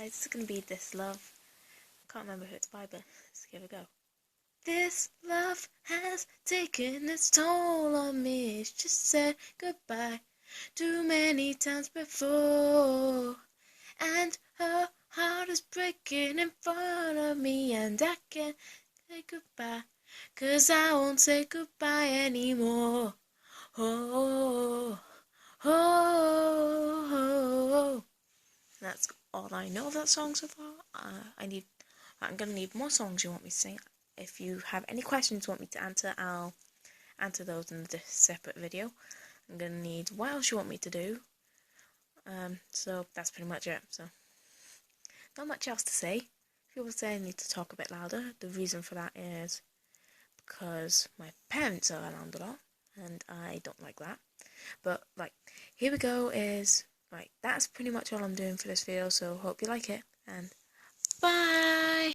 guys, it's gonna be This Love. Can't remember who it's by, but let's give it a go. This love has taken its toll on me. It's just said goodbye too many times before. And her heart is breaking in front of me, and I can't say goodbye, 'cause I won't say goodbye anymore. Oh, oh, oh, oh. That's all I know of that song so far. I'm gonna need more songs you want me to sing. If you have any questions you want me to answer, I'll answer those in a separate video. I'm gonna need what else you want me to do. So that's pretty much it. So not much else to say. People say I need to talk a bit louder. The reason for that is because my parents are around a lot, and I don't like that. But here we go. That's pretty much all I'm doing for this video. So hope you like it, and